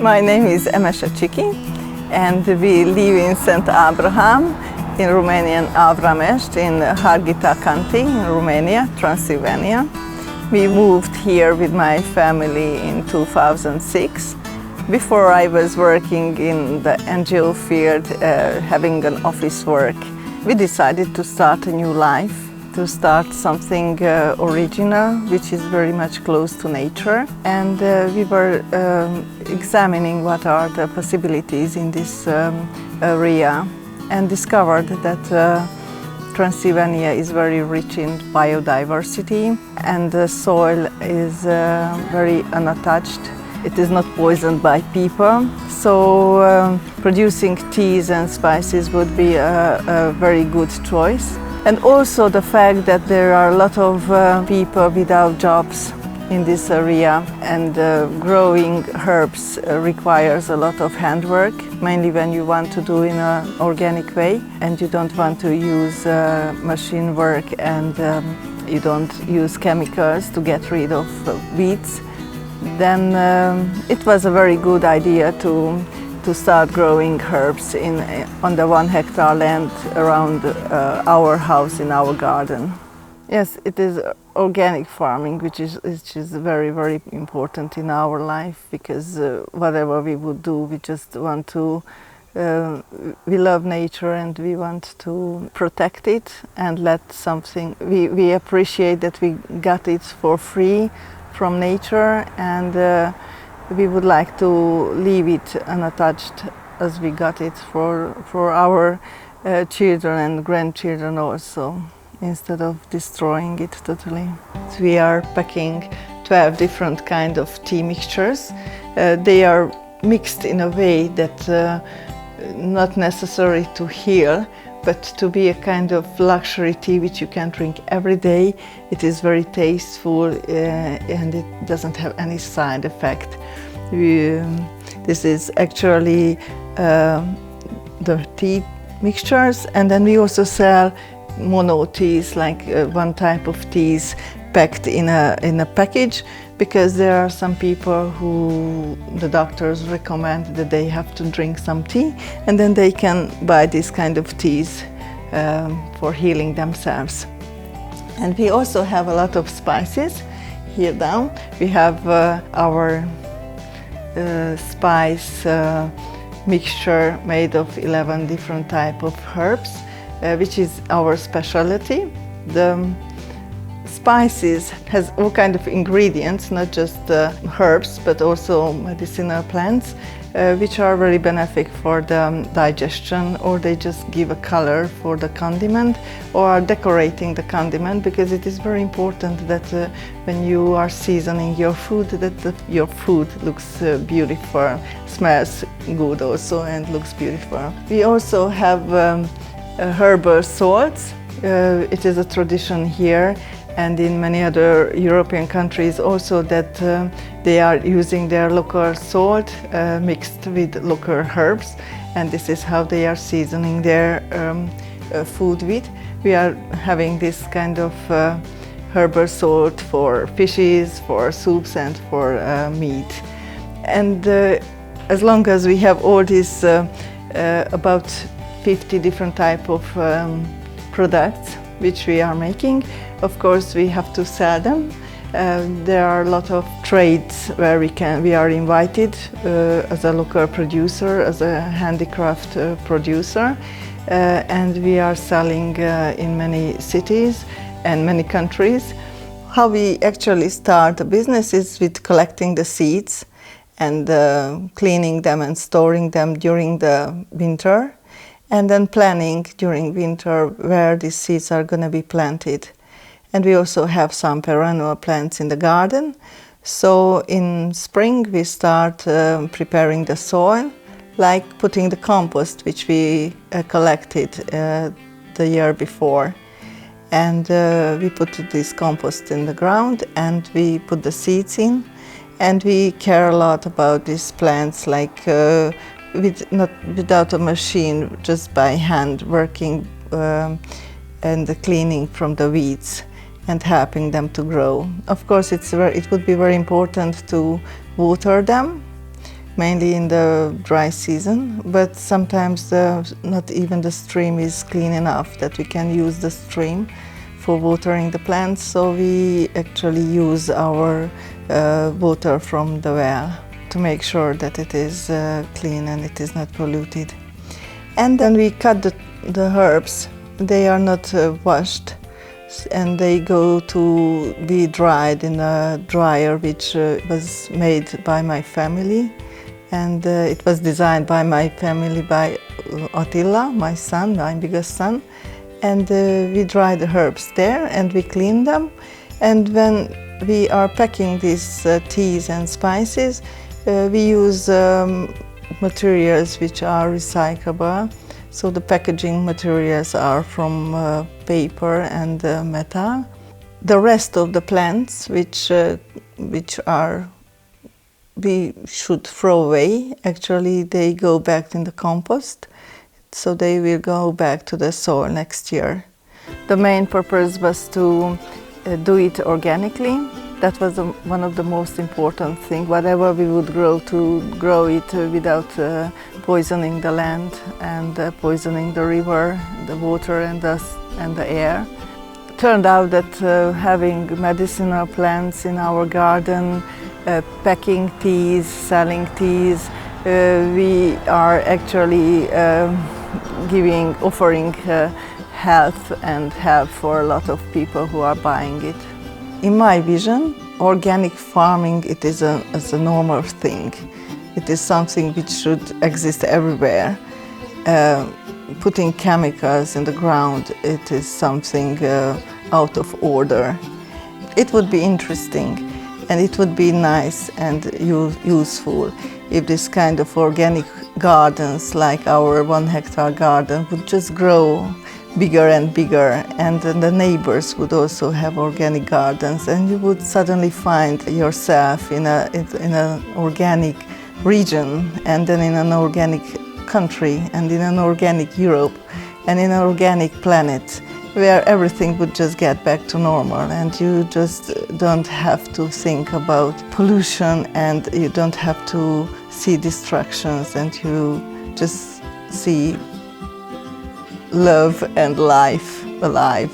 My name is Ciki, and we live in Szentábrahámi in Romanian Avramest in Harghita County in Romania, Transylvania. We moved here with my family in 2006. Before I was working in the NGO field, having an office work. We decided to start a new life, to start something original, which is very much close to nature. And we were examining what are the possibilities in this area and discovered that Transylvania is very rich in biodiversity and the soil is very unattached. It is not poisoned by people, so producing teas and spices would be a very good choice. And also the fact that there are a lot of people without jobs in this area, and growing herbs requires a lot of handwork, mainly when you want to do in an organic way and you don't want to use machine work and you don't use chemicals to get rid of weeds. Then it was a very good idea to start growing herbs on the 1 hectare land around our house in our garden. Yes, it is organic farming, which is very, very important in our life, because whatever we would do, we just want to, we love nature and we want to protect it and let something, we appreciate that we got it for free from nature, and we would like to leave it unattached as we got it for our children and grandchildren also, instead of destroying it totally. So we are packing 12 different kinds of tea mixtures. They are mixed in a way that not necessary to heal, but to be a kind of luxury tea which you can drink every day. It is very tasteful and it doesn't have any side effect. This is actually the tea mixtures, and then we also sell mono teas, like one type of teas packed in a package, because there are some people who the doctors recommend that they have to drink some tea, and then they can buy this kind of teas for healing themselves. And we also have a lot of spices here down. We have our spice mixture made of 11 different types of herbs, which is our specialty. The spices has all kinds of ingredients, not just herbs, but also medicinal plants, which are very beneficial for the digestion, or they just give a color for the condiment, or are decorating the condiment, because it is very important that when you are seasoning your food, that your food looks beautiful, smells good also, and looks beautiful. We also have herbal salts. It is a tradition here and in many other European countries also that they are using their local salt mixed with local herbs, and this is how they are seasoning their food with. We are having this kind of herbal salt for fishes, for soups and for meat. And as long as we have all these about 50 different types of products which we are making, of course we have to sell them. There are a lot of trades where we are invited as a local producer, as a handicraft producer, and we are selling in many cities and many countries. How we actually start a business is with collecting the seeds and cleaning them and storing them during the winter, and then planning during winter where these seeds are going to be planted. And we also have some perennial plants in the garden. So in spring we start preparing the soil, like putting the compost which we collected the year before. And we put this compost in the ground and we put the seeds in. And we care a lot about these plants, like without a machine, just by hand working and the cleaning from the weeds and helping them to grow. Of course, it would be very important to water them, mainly in the dry season, but sometimes not even the stream is clean enough that we can use the stream for watering the plants, so we actually use our water from the well to make sure that it is clean and it is not polluted. And then we cut the herbs. They are not washed, and they go to be dried in a dryer which was made by my family, and it was designed by my family, by Attila, my son, my biggest son. And we dry the herbs there and we clean them. And when we are packing these teas and spices, we use materials which are recyclable. So the packaging materials are from paper and metal. The rest of the plants which we should throw away, actually they go back in the compost. So they will go back to the soil next year. The main purpose was to do it organically. That was one of the most important things. Whatever we would grow, to grow it without poisoning the land and poisoning the river, the water and the air. It turned out that having medicinal plants in our garden, packing teas, selling teas, we are actually offering health and help for a lot of people who are buying it. In my vision, organic farming, it is a normal thing. It is something which should exist everywhere. Putting chemicals in the ground, it is something out of order. It would be interesting and it would be nice and useful if this kind of organic gardens, like our 1 hectare garden, would just grow bigger and bigger, and then the neighbors would also have organic gardens, and you would suddenly find yourself in an organic region, and then in an organic country, and in an organic Europe, and in an organic planet, where everything would just get back to normal, and you just don't have to think about pollution, and you don't have to see destructions, and you just see love and life alive.